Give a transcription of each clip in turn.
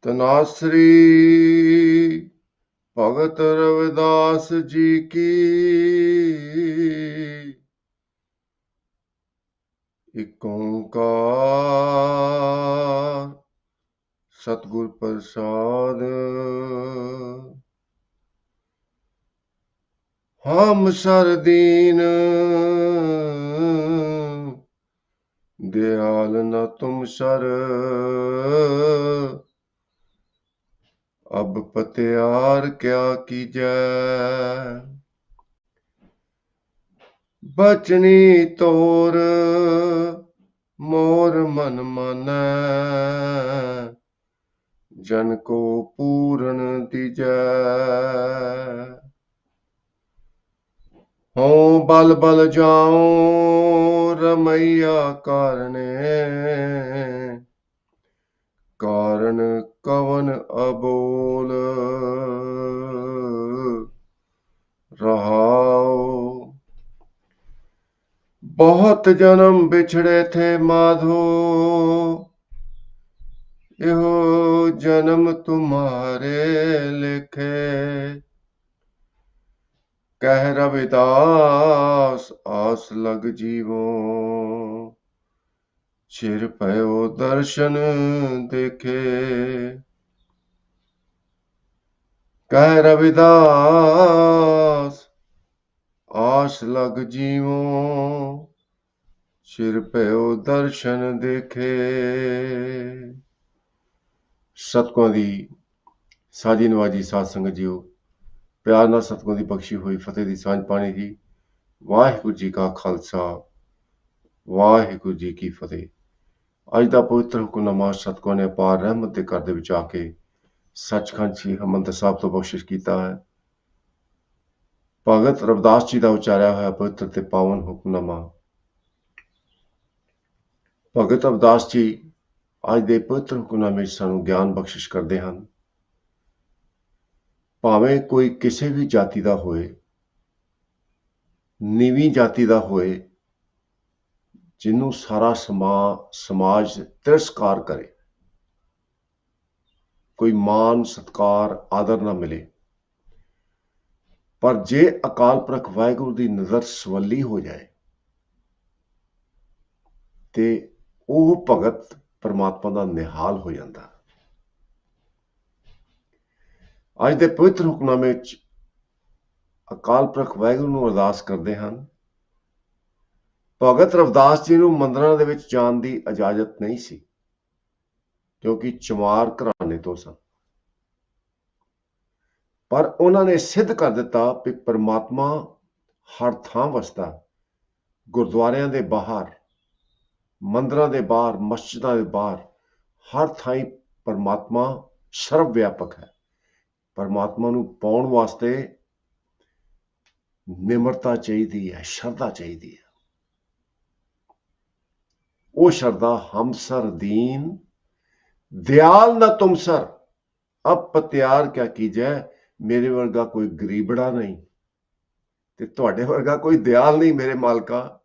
तनाश्री भगत रविदास जी की एक ओंकार सतगुर प्रसाद। हम सरदीन दयाल न तुम सर, अब पतियार क्या कीजै। बचनी तोर मोर मन मानै, जन को पूरन दीजै। हों बल बल जाऊं रमैया कारणे, कारण कवन अबोल रहाओ। बहुत जन्म बिछड़े थे माधो, यो जन्म तुम्हारे लिखे। कह रविदास आस लग जीवो, चिर भयो दर्शन देखे। कह रविदास आस लग जीवो, चिर भयो दर्शन देखे। सतगुਰਾਂ ਦੀ ਸਾਜੀ ਨਵਾਜੀ ਸਾਧ ਸੰਗਤ ਜੀਓ, ਪਿਆਰ ਨਾਲ ਸਤਿਗੁਰਾਂ ਦੀ ਬਖਸ਼ੀ ਹੋਈ ਫਤਿਹ ਦੀ ਸਾਂਝ ਪਾਣੀ ਜੀ। ਵਾਹਿਗੁਰੂ ਜੀ ਕਾ ਖਾਲਸਾ, ਵਾਹਿਗੁਰੂ ਜੀ ਕੀ ਫਤਿਹ। ਅੱਜ ਦਾ ਪਵਿੱਤਰ ਹੁਕਮਨਾਮਾ ਸਤਿਗੁਰਾਂ ਨੇ ਅਪਾਰ ਰਹਿਮਤ ਦੇ ਘਰ ਦੇ ਵਿੱਚ ਆ ਕੇ ਸੱਚਖੰਡ ਸ੍ਰੀ ਹਰਿਮੰਦਰ ਸਾਹਿਬ ਤੋਂ ਬਖਸ਼ਿਸ਼ ਕੀਤਾ ਹੈ। ਭਗਤ ਰਵਿਦਾਸ ਜੀ ਦਾ ਉਚਾਰਿਆ ਹੋਇਆ ਪਵਿੱਤਰ ਤੇ ਪਾਵਨ ਹੁਕਮਨਾਮਾ। ਭਗਤ ਰਵਿਦਾਸ ਜੀ ਅੱਜ ਦੇ ਪਵਿੱਤਰ ਹੁਕਮਨਾਮੇ ਵਿੱਚ ਸਾਨੂੰ ਗਿਆਨ ਬਖਸ਼ਿਸ਼ ਕਰਦੇ ਹਨ। ਭਾਵੇਂ ਕੋਈ ਕਿਸੇ ਵੀ ਜਾਤੀ ਦਾ ਹੋਏ, ਨੀਵੀਂ ਜਾਤੀ ਦਾ ਹੋਏ, ਜਿਹਨੂੰ ਸਾਰਾ ਸਮਾਜ ਤਿਰਸਕਾਰ ਕਰੇ, ਕੋਈ ਮਾਨ ਸਤਿਕਾਰ ਆਦਰ ਨਾ ਮਿਲੇ, ਪਰ ਜੇ ਅਕਾਲ ਪੁਰਖ ਵਾਹਿਗੁਰੂ ਦੀ ਨਜ਼ਰ ਸਵੱਲੀ ਹੋ ਜਾਏ ਤੇ ਉਹ ਭਗਤ ਪਰਮਾਤਮਾ ਦਾ ਨਿਹਾਲ ਹੋ ਜਾਂਦਾ। ਅੱਜ ਦੇ ਪਵਿੱਤਰ ਹੁਕਮਨਾਮੇ ਵਿੱਚ ਅਕਾਲ ਪੁਰਖ ਵਾਹਿਗੁਰੂ ਨੂੰ ਅਰਦਾਸ ਕਰਦੇ ਹਨ। ਭਗਤ ਰਵਿਦਾਸ ਜੀ ਨੂੰ ਮੰਦਰਾਂ ਦੇ ਵਿੱਚ ਜਾਣ ਦੀ ਇਜਾਜ਼ਤ ਨਹੀਂ ਸੀ, ਕਿਉਂਕਿ ਚਮਾਰ ਘਰਾਣੇ ਤੋਂ ਸਨ। ਪਰ ਉਹਨਾਂ ਨੇ ਸਿੱਧ ਕਰ ਦਿੱਤਾ ਕਿ ਪਰਮਾਤਮਾ ਹਰ ਥਾਂ ਵਸਦਾ। ਗੁਰਦੁਆਰਿਆਂ ਦੇ ਬਾਹਰ, ਮੰਦਰਾਂ ਦੇ ਬਾਹਰ, ਮਸਜਿਦਾਂ ਦੇ ਬਾਹਰ, ਹਰ ਥਾਈਂ ਪਰਮਾਤਮਾ ਸਰਵ ਵਿਆਪਕ ਹੈ। ਪਰਮਾਤਮਾ ਨੂੰ ਪਾਉਣ ਵਾਸਤੇ ਨਿਮਰਤਾ ਚਾਹੀਦੀ ਹੈ, ਸ਼ਰਧਾ ਚਾਹੀਦੀ ਹੈ। ਉਹ ਸ਼ਰਧਾ ਹਮ ਸਰ ਦੀਨ ਦਿਆਲ ਨਾ ਤੁਮ ਸਰ, ਅਬ ਪਤਿਆਰ ਕਿਆ ਕੀਜੈ। ਮੇਰੇ ਵਰਗਾ ਕੋਈ ਗਰੀਬੜਾ ਨਹੀਂ ਤੇ ਤੁਹਾਡੇ ਵਰਗਾ ਕੋਈ ਦਿਆਲ ਨਹੀਂ ਮੇਰੇ ਮਾਲਕਾ।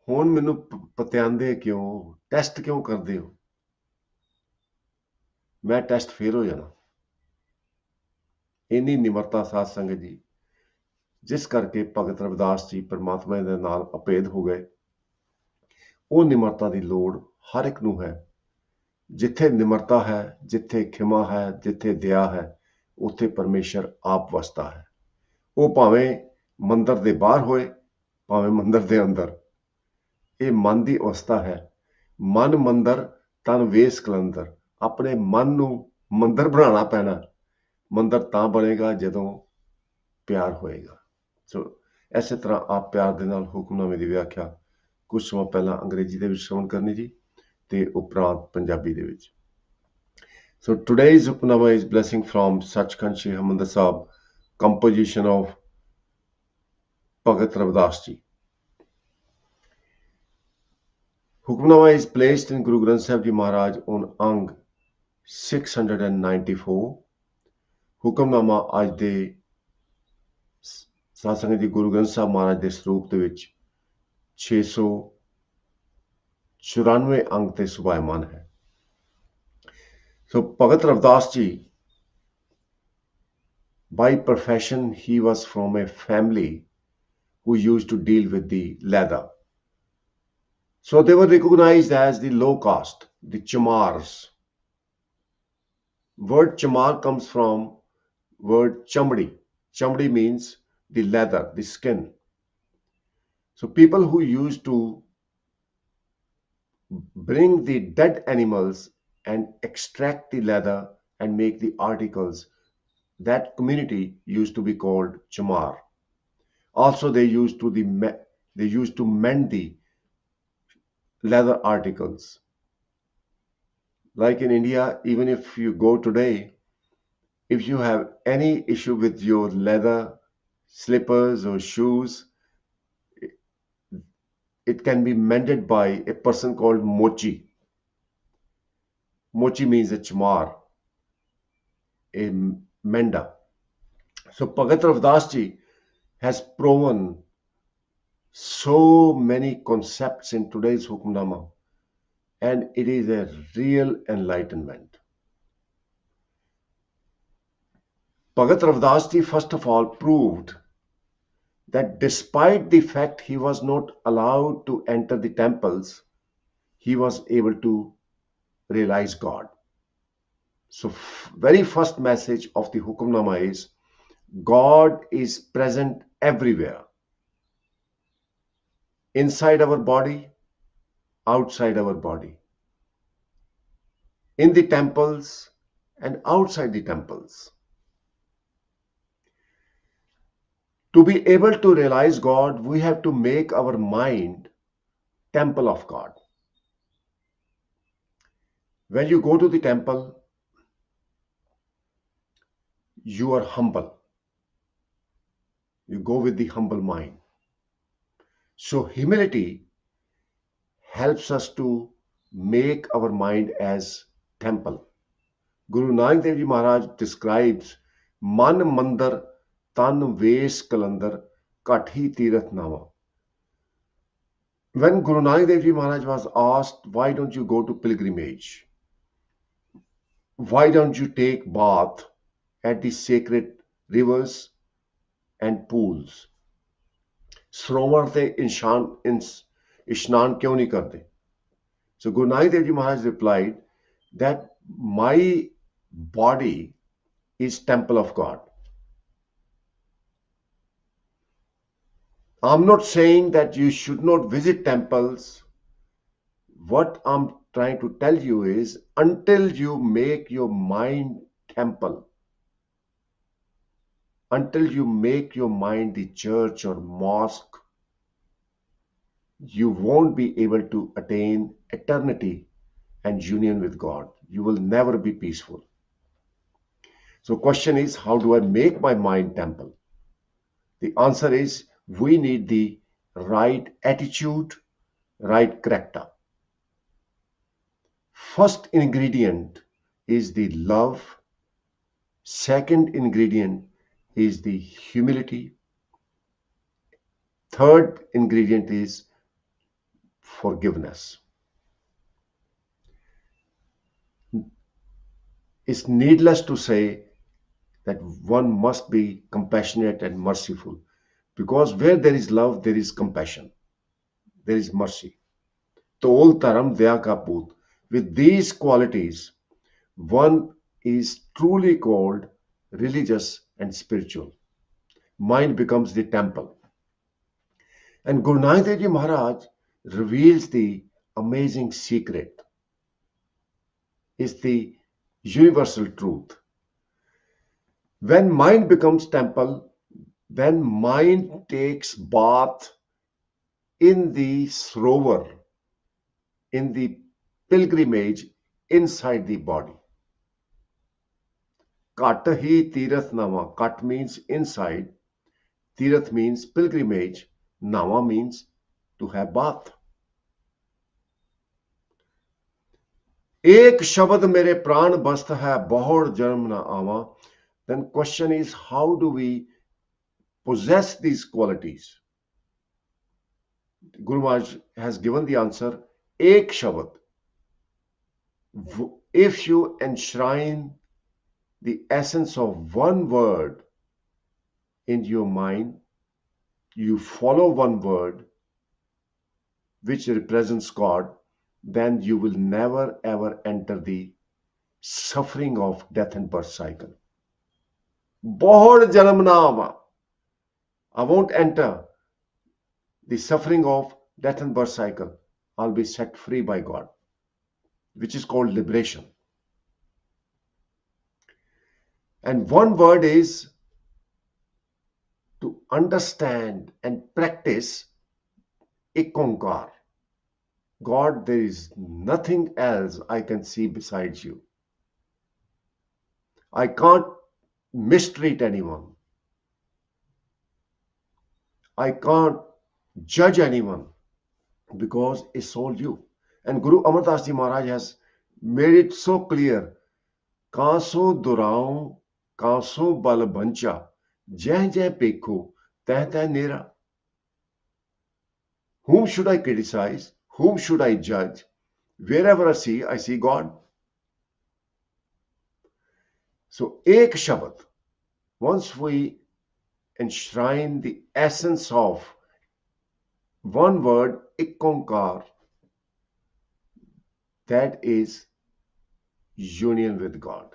ਹੁਣ ਮੈਨੂੰ ਪਤਿਆਂਦੇ ਕਿਉਂ, ਟੈਸਟ ਕਿਉਂ ਕਰਦੇ ਹੋ? ਮੈਂ ਟੈਸਟ ਫੇਲ ਹੋ ਜਾਣਾ। ਇੰਨੀ ਨਿਮਰਤਾ ਸਾਧ ਸੰਗਤ ਜੀ, ਜਿਸ ਕਰਕੇ ਭਗਤ ਰਵਿਦਾਸ ਜੀ ਪਰਮਾਤਮਾ ਦੇ ਨਾਲ ਅਭੇਦ ਹੋ ਗਏ। ਉਹ ਨਿਮਰਤਾ ਦੀ ਲੋੜ ਹਰ ਇੱਕ ਨੂੰ ਹੈ। ਜਿੱਥੇ ਨਿਮਰਤਾ ਹੈ, ਜਿੱਥੇ ਖਿਮਾ ਹੈ, ਜਿੱਥੇ ਦਇਆ ਹੈ, ਉੱਥੇ ਪਰਮੇਸ਼ਰ ਆਪ ਵਸਦਾ ਹੈ। ਉਹ ਭਾਵੇਂ ਮੰਦਰ ਦੇ ਬਾਹਰ ਹੋਏ, ਭਾਵੇਂ ਮੰਦਰ ਦੇ ਅੰਦਰ। ਇਹ ਮਨ ਦੀ ਅਵਸਥਾ ਹੈ। ਮਨ ਮੰਦਰ ਤਨ ਵੇਸ ਕਲੰਦਰ। ਆਪਣੇ ਮਨ ਨੂੰ ਮੰਦਰ ਬਣਾਉਣਾ ਪੈਣਾ। ਮੰਦਰ ਤਾਂ ਬਣੇਗਾ ਜਦੋਂ ਪਿਆਰ ਹੋਏਗਾ। ਸੋ ਇਸੇ ਤਰ੍ਹਾਂ ਆਪ ਪਿਆਰ ਦੇ ਨਾਲ ਹੁਕਮਨਾਮੇ ਦੀ ਵਿਆਖਿਆ ਕੁਝ ਸਮਾਂ ਪਹਿਲਾਂ ਅੰਗਰੇਜ਼ੀ ਦੇ ਵਿੱਚ ਸ਼ਰਵਣ ਕਰਨੀ ਜੀ, ਤੇ ਉਪਰੰਤ ਪੰਜਾਬੀ ਦੇ ਵਿੱਚ। So today's Hukamnama is blessing from Sachkhand Sri Harmandir Sahib, composition of Bhagat Ravidas Ji. Hukamnama is placed in Guru Granth Sahib Ji Maharaj on Ang 694. Hukamnama ਅੱਜ ਦੇ ਸਾਧ ਸੰਗਤ ਜੀ ਗੁਰੂ ਗ੍ਰੰਥ ਸਾਹਿਬ ਮਹਾਰਾਜ ਦੇ ਸਰੂਪ ਦੇ ਵਿੱਚ 694 ਅੰਗ ਤੇ ਸੁਭਾਇਮਾਨ ਹੈ। So Bhagat Ravdas ji, by profession, he was from a family who used to deal with the leather. So they were recognized as the low caste, the chamars. Word chamar comes from word chamdi. Chamdi means the leather, the skin. So people who used to bring the dead animals and extract the leather and make the articles, that community used to be called chamar. Also, they used to mend the leather articles. Like in India, even if you go today, if you have any issue with your leather slippers or shoes, it can be mended by a person called mochi. Mochi means a chamar, a mender. So Bhagat Ravdas ji has proven so many concepts in today's Hukamnama, and it is a real enlightenment. Bhagat Ravdas ji first of all proved that despite the fact he was not allowed to enter the temples, he was able to realize God. So, very first message of the Hukamnama is God is present everywhere, inside our body, outside our body, in the temples and outside the temples. To be able to realize God, we have to make our mind temple of God. When you go to the temple, you are humble. You go with the humble mind. So humility helps us to make our mind as temple. Guru Nanak Dev Ji Maharaj describes Man Mandar Tan Ves Kalandar Kathi Tirath Nama. When Guru Nanak Dev Ji Maharaj was asked, why don't you go to pilgrimage? Why don't you take bath at the sacred rivers and pools? सरोवर से स्नान क्यों नहीं करते? So Guru Nanak Dev Ji Maharaj replied that my body is temple of God. I'm not saying that you should not visit temples. What I'm trying to tell you is until you make your mind temple, until you make your mind the church or mosque, you won't be able to attain eternity and union with God. You will never be peaceful. So question is, how do I make my mind temple? The answer is we need the right attitude, right character. First ingredient is the love. Second ingredient is the humility. Third ingredient is forgiveness. It's needless to say that one must be compassionate and merciful, because where there is love, there is compassion, there is mercy. Tol Taram Daya Ka Poot. With these qualities, one is truly called religious and spiritual. Mind becomes the temple. And Guru Nanak Dev Ji Maharaj reveals the amazing secret. It's the universal truth. When mind becomes temple, when mind takes bath in the srovar, in the pilgrimage inside the body. Kat hi tirath nama. Kat means inside. Tirath means pilgrimage. Nama means to have bath. एक शब्द मेरे प्राण बस्त है बहुत जन्म न आवा. Then question is, how do we possess these qualities? Guru Maharaj has given the answer, ek shabad. If you enshrine the essence of one word in your mind, you follow one word which represents God, then you will never ever enter the suffering of death and birth cycle. Bahod janamnama. I won't enter the suffering of death and birth cycle. I'll be set free by God, which is called liberation. And one word is to understand and practice ikonkar. God, there is nothing else I can see besides you. I can't mistreat anyone. I can't judge anyone because it's all you. And Guru Amardas Ji Maharaj has made it so clear. Kaso durao, kaso bal bancha, jeh jeh pekho, teh teh nera. Whom should I criticize? Whom should I judge? Wherever I see God. So, ek shabad, once we enshrine the essence of one word, ikonkar, that is union with God.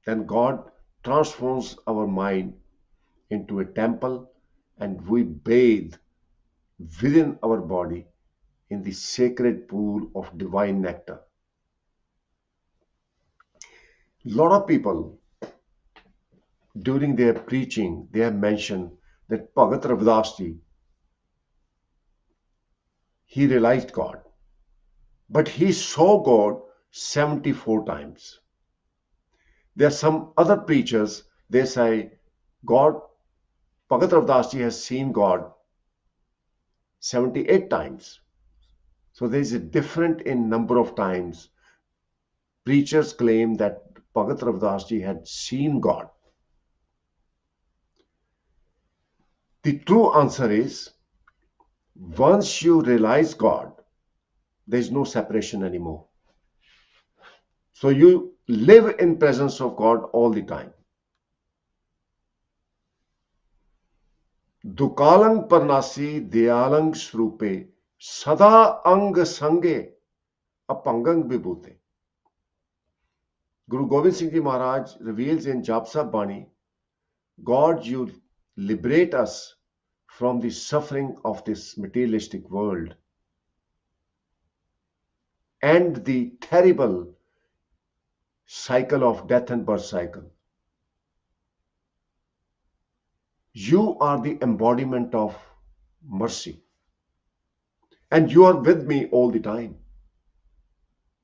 Then God transforms our mind into a temple and we bathe within our body in the sacred pool of divine nectar. A lot of people during their preaching, they have mentioned that Bhagat Ravidas Ji, he realized God, but he saw God 74 times. There are some other preachers, they say God, Bhagat Ravidas Ji has seen God 78 times. So there is a difference in number of times. Preachers claim that Bhagat Ravidas Ji had seen God. The true answer is, once you realize God, there is no separation anymore. So you live in presence of God all the time. Dukalang parnasi deyalang shrupe sada ang sange apangang vibhute. Guru Gobind Singh Ji Maharaj reveals in Japsa Bani, God, you liberate us from the suffering of this materialistic world and the terrible cycle of death and birth cycle. You are the embodiment of mercy and you are with me all the time.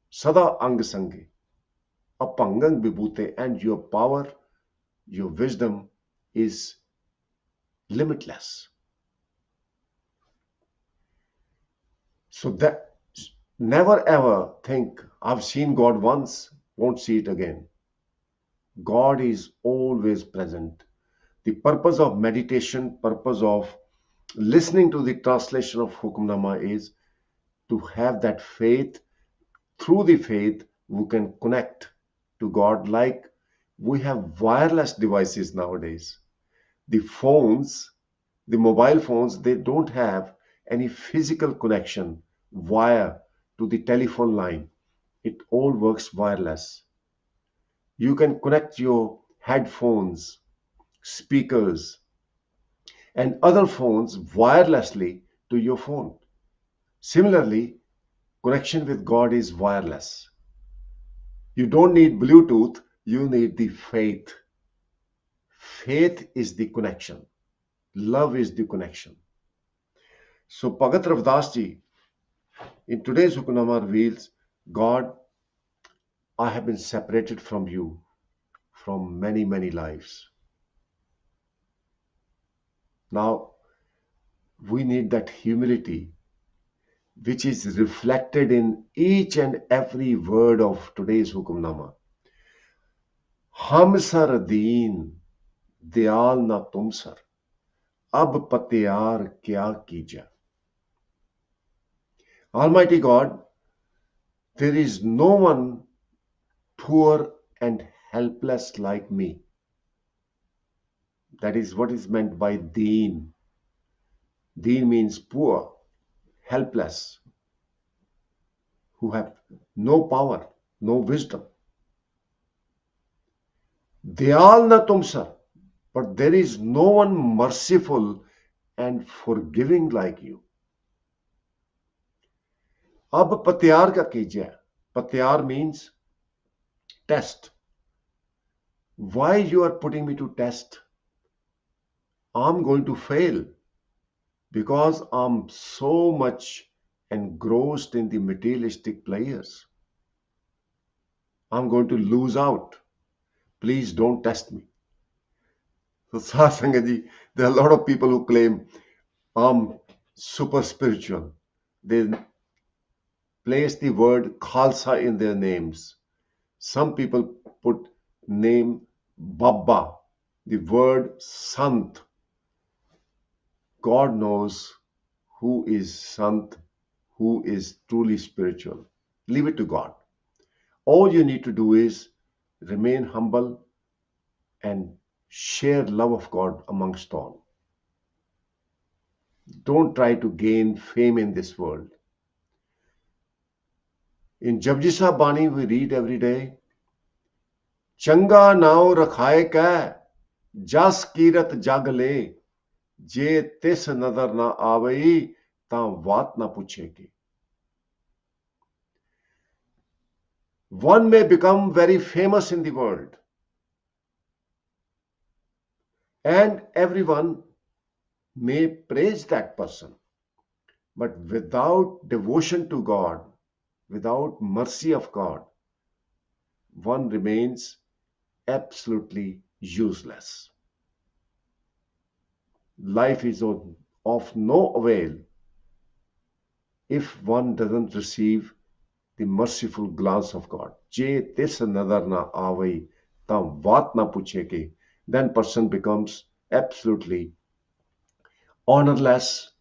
Sada ang sange, apangang vibhute, and your power, your wisdom is limitless. So that never ever think, I've seen God once, won't see it again. God is always present. The purpose of meditation, purpose of listening to the translation of Hukamnama is to have that faith. Through the faith, we can connect to God, like we have wireless devices nowadays. The phones, the mobile phones, they don't have any physical connection wire to the telephone line. It all works wireless. You can connect your headphones, speakers, and other phones wirelessly to your phone. Similarly, connection with God is wireless. You don't need Bluetooth, you need the faith. Faith is the connection. Love is the connection. So Bhagat Ravidas Ji in today's Hukamnama reveals, God, I have been separated from you from many, many lives. Now, we need that humility which is reflected in each and every word of today's Hukamnama. Hum sar deen, diyal na tum sar, ab patyar kya kija. Almighty God, There is no one poor and helpless like me. That is what is meant by deen. Deen means poor, helpless, who have no power, no wisdom. Dayal na tum sir, but there is no one merciful and forgiving like you. अब पत्यार का कीजिए. Patyar means test. Why you are putting me to test? I'm going to fail because I'm so much engrossed in the materialistic pleasures. I'm going to lose out. Please don't test me. So Sangaji, there are a lot of people who claim I'm super spiritual. They place the word Khalsa in their names. Some people put name Baba, the word Sant. God knows who is Sant, who is truly spiritual. Leave it to God. All you need to do is remain humble and share love of God amongst all. Don't try to gain fame in this world. In Japji Sahib Bani, we read every day, Changa nao rakhaye keh, jas kirat jag le, je tis nazar na avei, ਤਾਂ ਬਾਤ ਨਾ ਪੁੱਛੇਗੀ. One may become very famous in the world, and everyone may praise that person. But without devotion to God, without mercy of God, one remains absolutely useless. Life is of no avail if one doesn't receive the merciful glance of God. Je tis nazar na avai, tam vat na pucheke. Then person becomes absolutely honorless,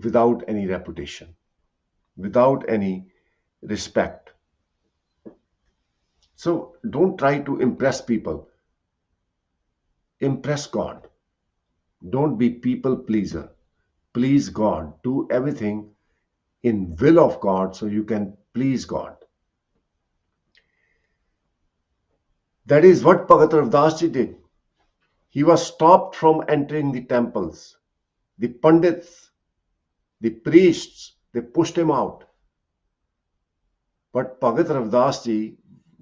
without any reputation, without any respect. So don't try to impress people. Impress God. Don't be people pleaser. Please God. Do everything in will of God so you can please God. That is what Bhagat Ravdas ji did. He was stopped from entering the temples. The Pandits, the priests, they pushed him out. But Bhagat Ravdas ji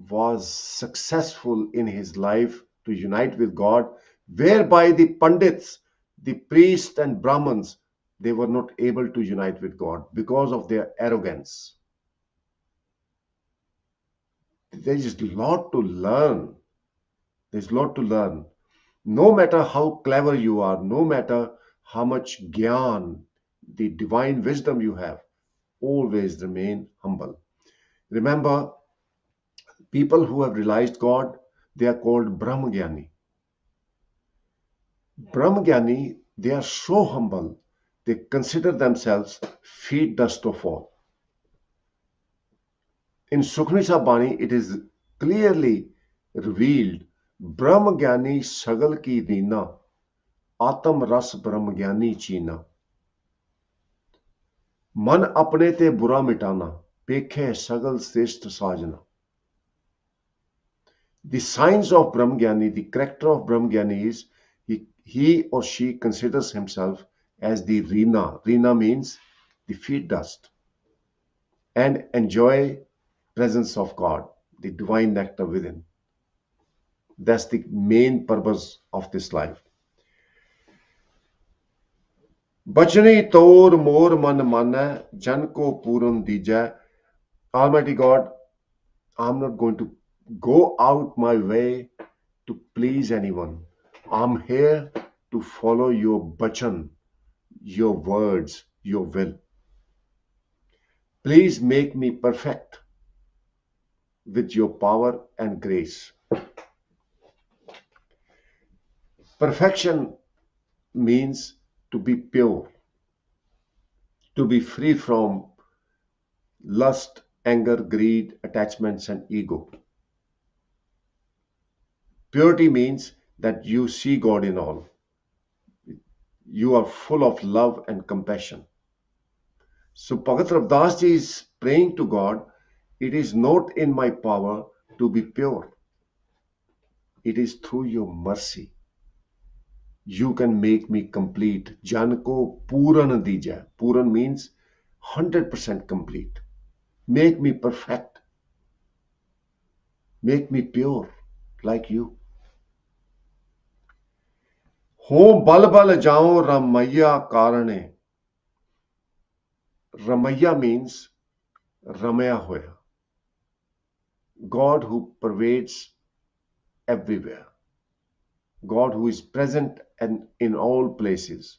was successful in his life to unite with God, whereby the Pandits, the priests and Brahmins, they were not able to unite with God because of their arrogance. There is a lot to learn. There's a lot to learn. No matter how clever you are, no matter how much gyan, the divine wisdom you have, always remain humble. Remember, people who have realized God, they are called Brahmagyani. Brahmagyani, they are so humble, they consider themselves feet dust of all. In Sukhmani Bani, it is clearly revealed, Brahmagyani sagal ki reena, Atam ras Brahmagyani china. Man apne te bura mitana, pekhe sagal sreshth sajna. The signs of Brahmagyani, the character of Brahmagyani is he or she considers himself as the Reena. Reena means the feet dust, and enjoy presence of God, the divine nectar within. That's the main purpose of this life. Bachani tor mor man mana jan ko puran dija. Almighty God, I'm not going to go out my way to please anyone. I'm here to follow your bachan, your words, your will. Please make me perfect with your power and grace. Perfection means to be pure, to be free from lust anger, greed, attachments, and ego. Purity means that you see God in all. You are full of love and compassion. So Bhagat Ravdas ji is praying to God, it is not in my power to be pure. It is through your mercy. You can make me complete. Jan ko puran dija. Puran means 100% complete. Make me perfect. Make me pure like you. हो बल बल जाओ रमैया कारणे. Ramaya means Ramaya hoya. God who pervades everywhere. God who is present and in all places.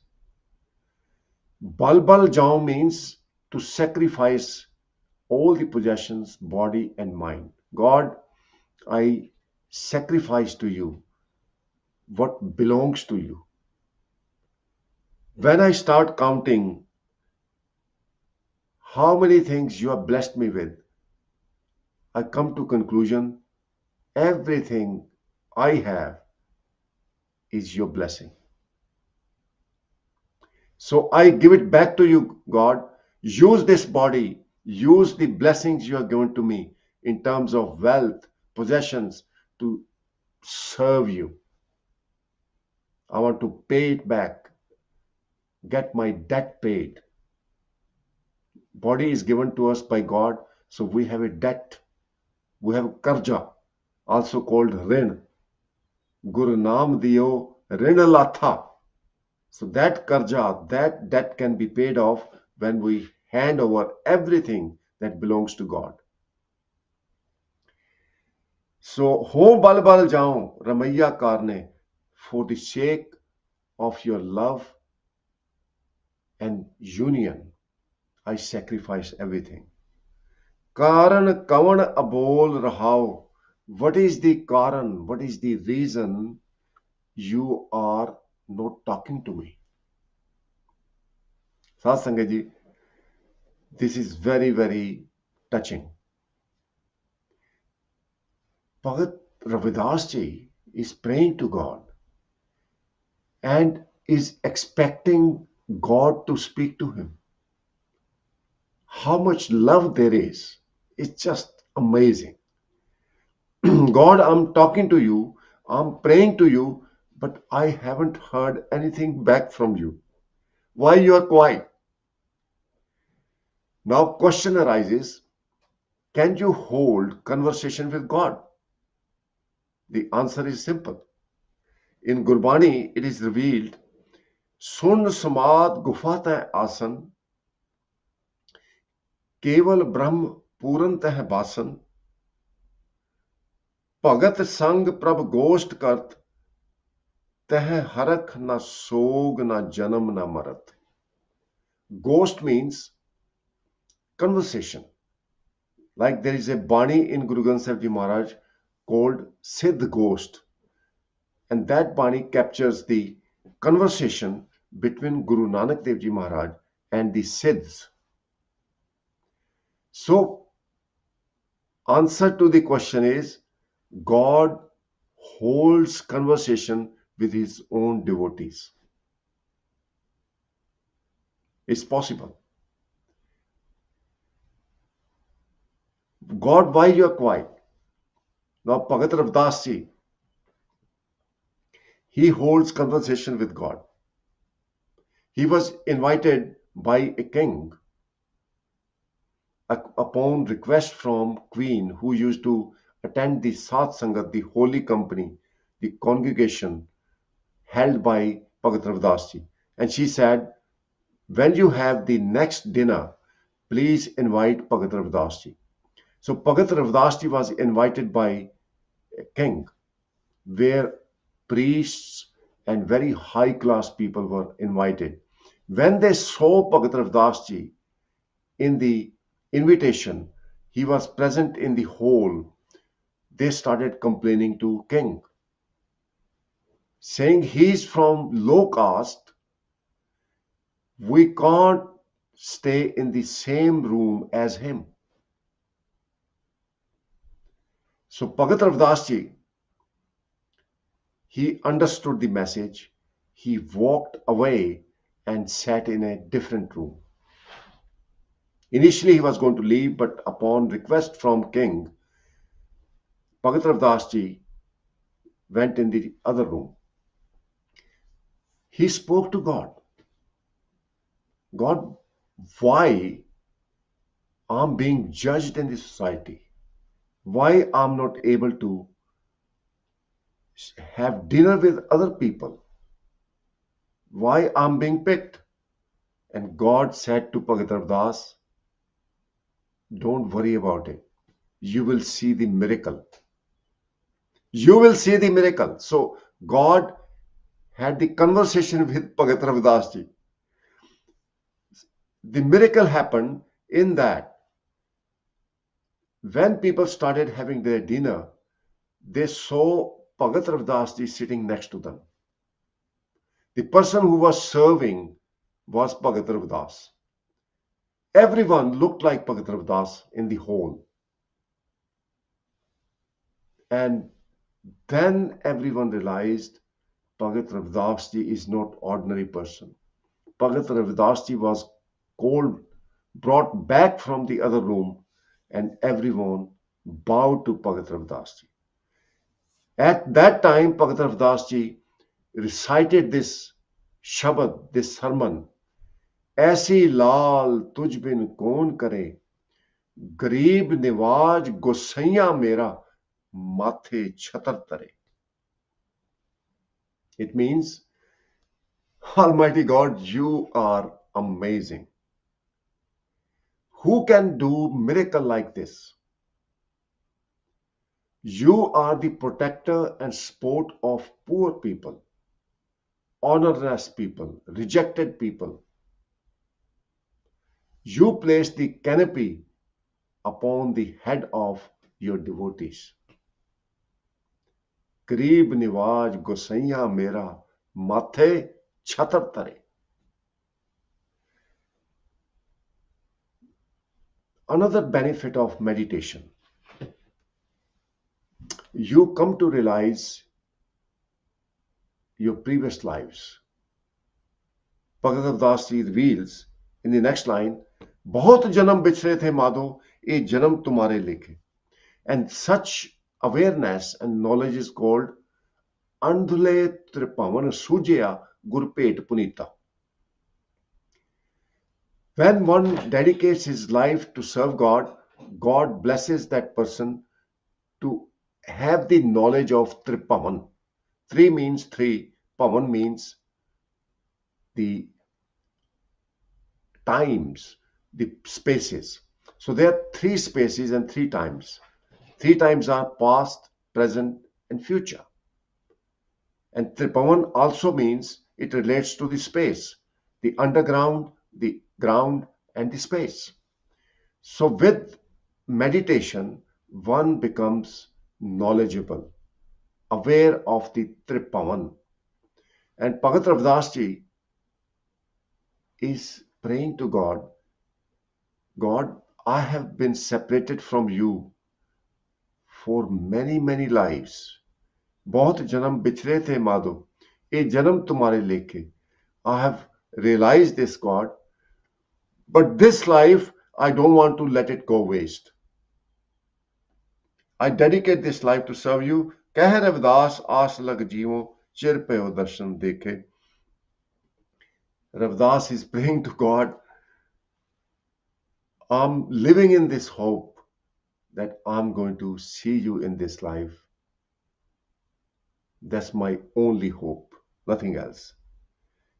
Balbal Jao means to sacrifice all the possessions, body and mind. God, I sacrifice to you what belongs to you. When I start counting how many things you have blessed me with, I come to conclusion everything I have is your blessing. So I give it back to you, God. Use this body, use the blessings you have given to me in terms of wealth, possessions to serve you. I want to pay it back, get my debt paid. Body is given to us by God, so we have a debt. We have karja, also called rin. Guru Nam Diyo Rin Latha. So that karja, that debt can be paid off when we hand over everything that belongs to God. So, ho bal bal jaun Ramaiya karne, for the sake of your love and union, I sacrifice everything. Karan kavan abol rahao. What is the karan? What is the reason you are not talking to me? Sat Sangat ji, this is very, very touching. Bhagat Ravidas ji is praying to God and is expecting God to speak to him. How much love there is. It's just amazing. God, I'm talking to you, I'm praying to you, but I haven't heard anything back from you. Why you are quiet? Now question arises, can you hold conversation with God? The answer is simple. In Gurbani, it is revealed, Sun samad gufata asan, keval brahm purantah basan, Bhagat sang prabh gosht kart, teh harak na sog na janam na marat. Ghost means conversation. Like there is a Bani in Guru Granth Sahib Ji Maharaj called Siddh Ghost. And that Bani captures the conversation between Guru Nanak Dev Ji Maharaj and the Siddhs. So, answer to the question is, God holds conversation with his own devotees. It's possible. God, why you are quiet? Now, Bhagat Ravdas ji, he holds conversation with God. He was invited by a king upon request from Queen, who used to attend the Sat Sangat, the holy company, the congregation held by Bhagat Ravdas ji. And she said, when you have the next dinner, please invite Bhagat Ravdas ji. So Bhagat Ravdas ji was invited by a king, where priests and very high class people were invited. When they saw Bhagat Ravdas ji in the invitation, he was present in the hall, they started complaining to king, saying he's from low caste, we can't stay in the same room as him. So Bhagat Ravidas ji, he understood the message. He walked away and sat in a different room. Initially he was going to leave, but upon request from king, Bhagat Ravidas ji went in the other room. He spoke to God. God, why I'm being judged in this society? Why I'm not able to have dinner with other people? Why I'm being picked? And God said to Bhagat Ravidas, don't worry about it. You will see the miracle. You will see the miracle. So God had the conversation with Bhagat Ravidas ji. The miracle happened in that when people started having their dinner, they saw Bhagat Ravidas ji sitting next to them. The person who was serving was Bhagat Ravidas. Everyone looked like Bhagat Ravidas in the hall. And then everyone realized Bhagat Ravidas ji is not ordinary person. Bhagat Ravidas ji was brought back from the other room, and everyone bowed to Bhagat Ravidas ji. At that time, Bhagat Ravidas ji recited this Shabad, this sermon, ऐसी लाल तुझ बिन कौन करे, गरीब निवाज गोसैया मेरा माथे छतर तरे. It means, Almighty God, you are amazing. Who can do miracle like this? You are the protector and support of poor people, honorless people, rejected people. You place the canopy upon the head of your devotees. गरीब निवाज गोसैया मेरा माथे छतर तरे. Another benefit of meditation, you come to realize your previous lives. Bhagat Ravidas ji reveals in the next line, बहुत जन्म बिछरे थे माधो, ये जन्म तुम्हारे लेखे. And such awareness and knowledge is called अंधुले त्रिपावन सूजया गुरपेट Punita. When one dedicates his life to serve God, God blesses that person to have the knowledge of Tripavan. Three means three, Pavan means the times, the spaces. So there are three spaces and three times. Three times are past, present, and future. And Tripavan also means it relates to the space, the underground, the ground, and the space. So with meditation, one becomes knowledgeable, aware of the Tripavan. And Bhagat Ravidas ji is praying to God, God, I have been separated from you for many, many lives. बहुत जन्म बिछरे थे माधो, ये जन्म तुम्हारे लेके. I have realized this, God, but this life, I don't want to let it go waste. I dedicate this life to serve you. कह रविदास आस लग जीवों, चिर पयो दर्शन देखे. Ravidas is praying to God, I'm living in this hope that I'm going to see you in this life. That's my only hope, nothing else.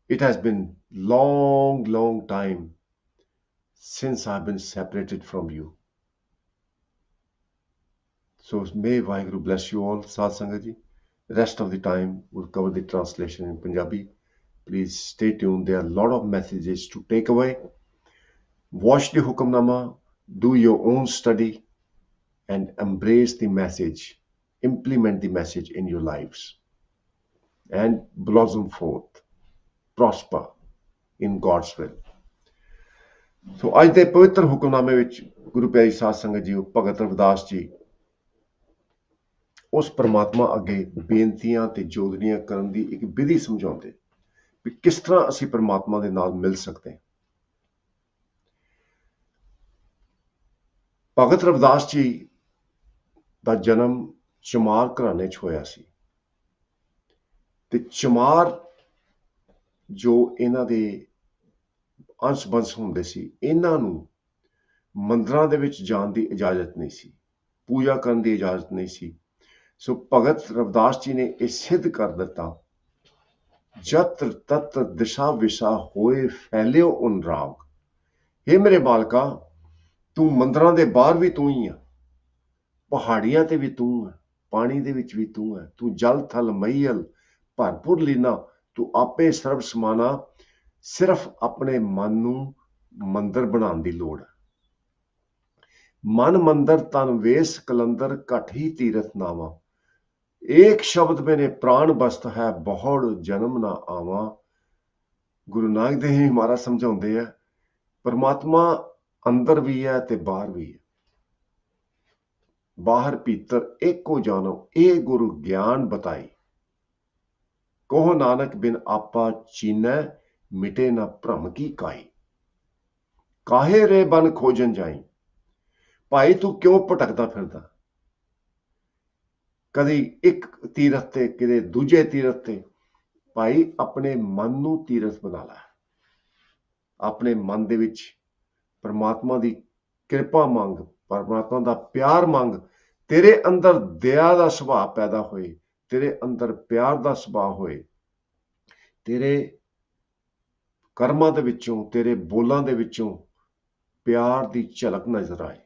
It has been long, long time since I've been separated from you. So may Vaheguru bless you all, Sadh Sangat ji. Rest of the time we'll cover the translation in Punjabi. Please stay tuned. There are a lot of messages to take away. Watch the Hukamnama, do your own study, and embrace the message. Implement the message in your lives. And blossom forth, prosper in God's will. So ਅੱਜ ਦੇ ਪਵਿੱਤਰ ਹੁਕਮਨਾਮੇ ਵਿੱਚ ਗੁਰੂ ਪਿਆਰੀ ਸਾਧ ਸੰਗਤ ਜੀ ਭਗਤ ਰਵਿਦਾਸ ਜੀ ਉਸ ਪਰਮਾਤਮਾ ਅੱਗੇ ਬੇਨਤੀਆਂ ਤੇ ਜੋਦੜੀਆਂ ਕਰਨ ਦੀ ਇੱਕ ਵਿਧੀ ਸਮਝਾਉਂਦੇ ਵੀ ਕਿਸ ਤਰ੍ਹਾਂ ਅਸੀਂ ਪਰਮਾਤਮਾ ਦੇ ਨਾਲ ਮਿਲ ਸਕਦੇ ਹਾਂ। ਭਗਤ ਰਵਿਦਾਸ ਜੀ ਦਾ ਜਨਮ ਚਮਾਰ ਘਰਾਣੇ 'ਚ ਹੋਇਆ ਸੀ ਤੇ ਚਮਾਰ ਜੋ ਇਹਨਾਂ ਦੇ ਅੰਸ਼ ਬੰਸ਼ ਹੁੰਦੇ ਸੀ, ਇਹਨਾਂ ਨੂੰ ਮੰਦਰਾਂ ਦੇ ਵਿੱਚ ਜਾਣ ਦੀ ਇਜਾਜ਼ਤ ਨਹੀਂ ਸੀ, ਪੂਜਾ ਕਰਨ ਦੀ ਇਜਾਜ਼ਤ ਨਹੀਂ ਸੀ। ਸੋ ਭਗਤ ਰਵਿਦਾਸ ਜੀ ਨੇ ਇਹ ਸਿੱਧ ਕਰ ਦਿੱਤਾ, ਜਤਰ ਤਤਰ ਦਿਸ਼ਾ ਵਿਸ਼ਾ ਹੋਏ ਫੈਲਿਓ ਅਨੁਰਾਗ। हे ਮੇਰੇ ਬਾਲਕਾ, ਤੂੰ ਮੰਦਰਾਂ ਦੇ ਬਾਹਰ ਵੀ ਤੂੰ ਹੀ ਆ, ਪਹਾੜੀਆਂ ਤੇ ਵੀ ਤੂੰ ਹੈ, ਪਾਣੀ ਦੇ ਵਿੱਚ ਵੀ ਤੂੰ ਹੈ, ਤੂੰ ਜਲ ਥਲ ਮਈਲ ਭਰਪੂਰ ਲੀਨਾ, ਤੂੰ ਆਪੇ ਸਰਬ ਸਮਾਨਾ। ਸਿਰਫ ਆਪਣੇ ਮਨ ਨੂੰ ਮੰਦਰ ਬਣਾਉਣ ਦੀ ਲੋੜ ਹੈ। ਮਨ ਮੰਦਰ ਤਨ ਵੇਸ ਕਲੰਦਰ ਘਟ ਹੀ ਤੀਰਥ ਨਾਵਾ, ਏਕ ਸ਼ਬਦ ਮੈਨੇ ਪ੍ਰਾਣ ਬਸਤ ਹੈ ਬਹੁੜ ਜਨਮ ਨਾ ਆਵਾਂ। ਗੁਰੂ ਨਾਨਕ ਦੇਵ ਜੀ ਮਹਾਰਾਜ ਸਮਝਾਉਂਦੇ ਆ, ਪਰਮਾਤਮਾ ਅੰਦਰ ਵੀ ਹੈ ਤੇ ਬਾਹਰ ਵੀ ਹੈ। ਬਾਹਰ ਭੀਤਰ ਏਕੋ ਜਾਣੋ, ਇਹ ਗੁਰੂ ਗਿਆਨ ਬਤਾਈ। ਕਹੋ ਨਾਨਕ ਬਿਨ ਆਪਾ ਚੀਨੈ, ਮਿਟੇ ਨਾ ਭ੍ਰਮ ਕੀ ਕਾਈ। ਕਾਹੇ ਰੇ ਬਨ ਖੋਜਨ ਜਾਈ, ਭਾਈ ਤੂੰ ਕਿਉਂ ਭਟਕਦਾ ਫਿਰਦਾ, ਕਦੀ ਇੱਕ ਤੀਰਥ ਤੇ ਕਿਤੇ ਦੂਜੇ ਤੀਰਥ ਤੇ। ਭਾਈ ਆਪਣੇ ਮਨ ਨੂੰ ਤੀਰਥ ਬਣਾ ਲੈ, ਆਪਣੇ ਮਨ ਦੇ ਵਿੱਚ ਪਰਮਾਤਮਾ ਦੀ ਕਿਰਪਾ ਮੰਗ, ਪਰਮਾਤਮਾ ਦਾ ਪਿਆਰ ਮੰਗ। ਤੇਰੇ ਅੰਦਰ ਦਇਆ ਦਾ ਸੁਭਾਅ ਪੈਦਾ ਹੋਏ, ਤੇਰੇ ਅੰਦਰ ਪਿਆਰ ਦਾ ਸੁਭਾਅ ਹੋਏ, ਤੇਰੇ ਕਰਮਾਂ ਦੇ ਵਿੱਚੋਂ, ਤੇਰੇ ਬੋਲਾਂ ਦੇ ਵਿੱਚੋਂ ਪਿਆਰ ਦੀ ਝਲਕ ਨਜ਼ਰ ਆਏ।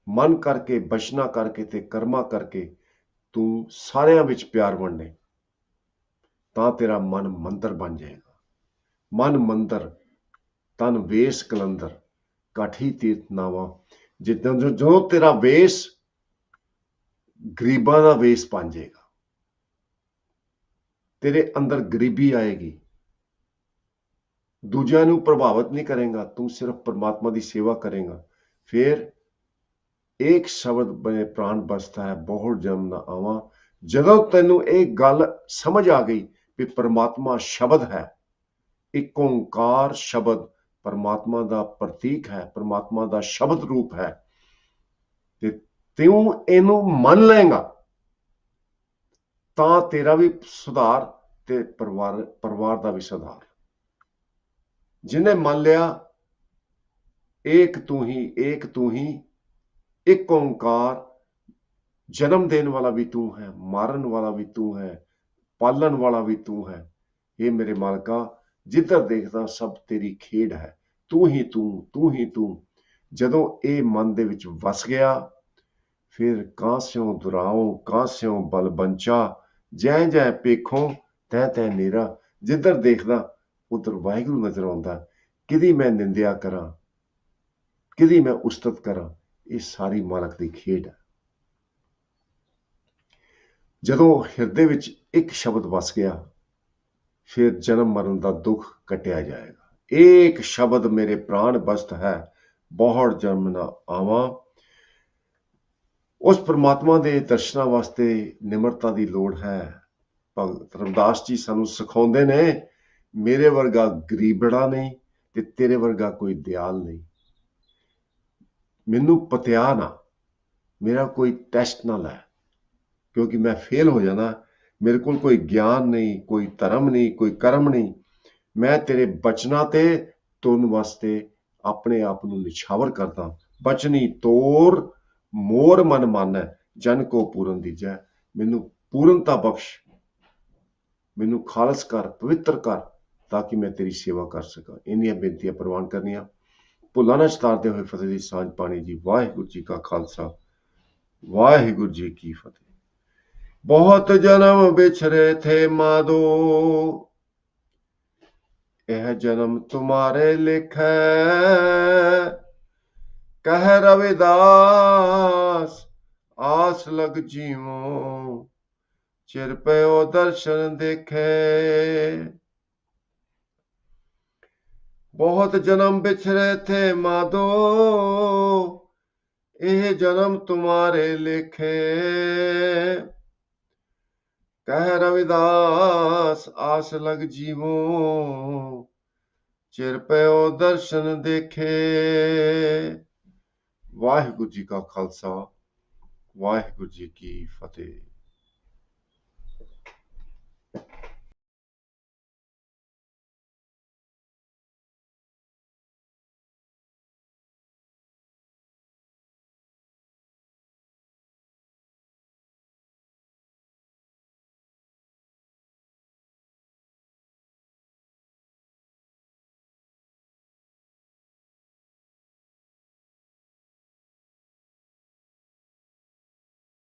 ਮਨ ਕਰਕੇ, ਬਚਨਾ ਕਰਕੇ ਤੇ ਕਰਮਾਂ ਕਰਕੇ ਤੂੰ ਸਾਰਿਆਂ ਵਿੱਚ ਪਿਆਰ ਵੰਡੇ, ਤਾਂ ਤੇਰਾ ਮਨ ਮੰਦਰ ਬਣ ਜਾਏਗਾ। ਮਨ ਮੰਦਰ ਤਨ ਵੇਸ ਕਲੰਦਰ ਘਟ ਹੀ ਤੀਰਥ ਨਾਵਾ। ਜਦੋਂ ਤੇਰਾ ਵੇਸ ਗਰੀਬਾਂ ਦਾ ਵੇਸ ਬਣ ਜਾਏਗਾ, ਤੇਰੇ ਅੰਦਰ ਗਰੀਬੀ ਆਏਗੀ, ਦੂਜਿਆਂ ਨੂੰ ਪ੍ਰਭਾਵਿਤ ਨਹੀਂ ਕਰੇਗਾ, ਤੂੰ ਸਿਰਫ ਪਰਮਾਤਮਾ ਦੀ ਸੇਵਾ ਕਰੇਗਾ। ਫਿਰ ਇੱਕ ਸ਼ਬਦ ਬਨੇ ਪ੍ਰਾਣ ਬਸਤਾ ਹੈ ਬਹੁੜ ਜਨਮ ਨਾ ਆਵਾਂ। ਜਦੋਂ ਤੈਨੂੰ ਇਹ ਗੱਲ ਸਮਝ ਆ ਗਈ ਵੀ ਪਰਮਾਤਮਾ ਸ਼ਬਦ ਹੈ, ਇੱਕ ਓਂਕਾਰ ਸ਼ਬਦ ਪਰਮਾਤਮਾ ਦਾ ਪ੍ਰਤੀਕ ਹੈ, ਪਰਮਾਤਮਾ ਦਾ ਸ਼ਬਦ ਰੂਪ ਹੈ, ਤੇ ਤੂੰ ਇਹਨੂੰ ਮੰਨ ਲਏਗਾ ਤਾਂ ਤੇਰਾ ਵੀ ਸੁਧਾਰ ਤੇ ਪਰਿਵਾਰ ਦਾ ਵੀ ਸੁਧਾਰ। ਜਿਹਨੇ ਮੰਨ ਲਿਆ ਏਕ ਤੂੰ ਹੀ, ਏਕ ਤੂੰ ਹੀ, ਇੱਕ ਓਂਕਾਰ, ਜਨਮ ਦੇਣ ਵਾਲਾ ਵੀ ਤੂੰ ਹੈ, ਮਾਰਨ ਵਾਲਾ ਵੀ ਤੂੰ ਹੈ, ਪਾਲਣ ਵਾਲਾ ਵੀ ਤੂੰ ਹੈ। ਇਹ ਮੇਰੇ ਮਾਲਕਾ, ਜਿੱਧਰ ਦੇਖਦਾ ਸਭ ਤੇਰੀ ਖੇਡ ਹੈ, ਤੂੰ ਹੀ ਤੂੰ, ਤੂੰ ਹੀ ਤੂੰ। ਜਦੋਂ ਇਹ ਮਨ ਦੇ ਵਿੱਚ ਵਸ ਗਿਆ, ਫਿਰ ਕਾਂਸਿਓ ਦੁਰਾਓ ਕਾਂਸਿਓ ਬਲ ਬੰਚਾ, ਜੈ ਜੈ ਪੇਖੋਂ ਤੈ ਤੈ ਨੇਰਾ। ਜਿੱਧਰ ਦੇਖਦਾ ਉਧਰ ਵਾਹਿਗੁਰੂ ਨਜ਼ਰ ਆਉਂਦਾ। ਕਿਹਦੀ ਮੈਂ ਨਿੰਦਿਆ ਕਰਾਂ, ਕਿਹਦੀ ਮੈਂ ਉਸਤਤ ਕਰਾਂ, ਇਹ ਸਾਰੀ ਮਾਲਕ ਦੀ ਖੇਡ ਹੈ। ਜਦੋਂ ਹਿਰਦੇ ਵਿੱਚ ਇੱਕ ਸ਼ਬਦ ਵਸ ਗਿਆ, ਫਿਰ ਜਨਮ ਮਰਨ ਦਾ ਦੁੱਖ ਕੱਟਿਆ ਜਾਏਗਾ। ਏਕ ਸ਼ਬਦ ਮੇਰੇ ਪ੍ਰਾਣ ਬਸਤ ਹੈ ਬਹੁੜ ਜਨਮ ਨਾ ਆਵਾਂ। ਉਸ ਪਰਮਾਤਮਾ ਦੇ ਦਰਸ਼ਨਾਂ ਵਾਸਤੇ ਨਿਮਰਤਾ ਦੀ ਲੋੜ ਹੈ। ਭਗਤ ਰਵਿਦਾਸ ਜੀ ਸਾਨੂੰ ਸਿਖਾਉਂਦੇ ਨੇ, ਮੇਰੇ ਵਰਗਾ ਗਰੀਬੜਾ ਨਹੀਂ ਤੇ ਤੇਰੇ ਵਰਗਾ ਕੋਈ ਦਿਆਲ ਨਹੀਂ। ਮੈਨੂੰ ਪਤਿਆ ਨਾ, ਮੇਰਾ ਕੋਈ ਟੈਸਟ ਨਾ ਲੈ, ਕਿਉਂਕਿ ਮੈਂ ਫੇਲ ਹੋ ਜਾਣਾ। ਮੇਰੇ ਕੋਲ ਕੋਈ ਗਿਆਨ ਨਹੀਂ, ਕੋਈ ਧਰਮ ਨਹੀਂ, ਕੋਈ ਕਰਮ ਨਹੀਂ। ਮੈਂ ਤੇਰੇ ਬਚਨਾਂ ਤੇ ਤੁਰਨ ਵਾਸਤੇ ਆਪਣੇ ਆਪ ਨੂੰ ਨਿਛਾਵਰ ਕਰਦਾ। ਬਚਨੀ ਤੋਰ ਮੋਰ ਮਨ ਮਾਨੈ, ਜਨ ਕੋ ਪੂਰਨ ਦੀਜੈ। ਮੈਨੂੰ ਪੂਰਨਤਾ ਬਖਸ਼, ਮੈਨੂੰ ਖਾਲਸ ਕਰ, ਪਵਿੱਤਰ ਕਰ, ਤਾਂ ਕਿ ਮੈਂ ਤੇਰੀ ਸੇਵਾ ਕਰ ਸਕਾਂ। ਇੰਨੀਆਂ ਬੇਨਤੀਆਂ ਪ੍ਰਵਾਨ ਕਰਨੀਆਂ। ਭੁੱਲਾਂ ਨਾ ਚਤਾਰਦੇ ਹੋਏ ਫਤਿਹ ਦੀ ਸਾਂਝ ਪਾਣੀ ਜੀ। ਵਾਹਿਗੁਰੂ ਜੀ ਕਾ ਖਾਲਸਾ, ਵਾਹਿਗੁਰੂ ਜੀ ਕੀ ਫਤਿਹ। ਬਹੁਤ ਜਨਮ ਬਿਛਰੇ ਥੇ ਮਾਧੋ, यह जन्म तुम्हारे लिखै। कह रविदास आस लग जीवो, चिर पयो दर्शन देखे। बहुत जन्म बिछरे थे माधो, ਇਹ ਜਨਮ ਤੁਮਾਰੇ ਲੇਖੇ। ਕਹਿ ਰਵਿਦਾਸ ਆਸ ਲਗ ਜੀਵੋ, ਚਿਰ ਪਇਓ ਦਰਸ਼ਨ ਦੇਖੇ। ਵਾਹਿਗੁਰੂ ਜੀ ਕਾ ਖਾਲਸਾ, ਵਾਹਿਗੁਰੂ ਜੀ ਕੀ ਫਤਿਹ।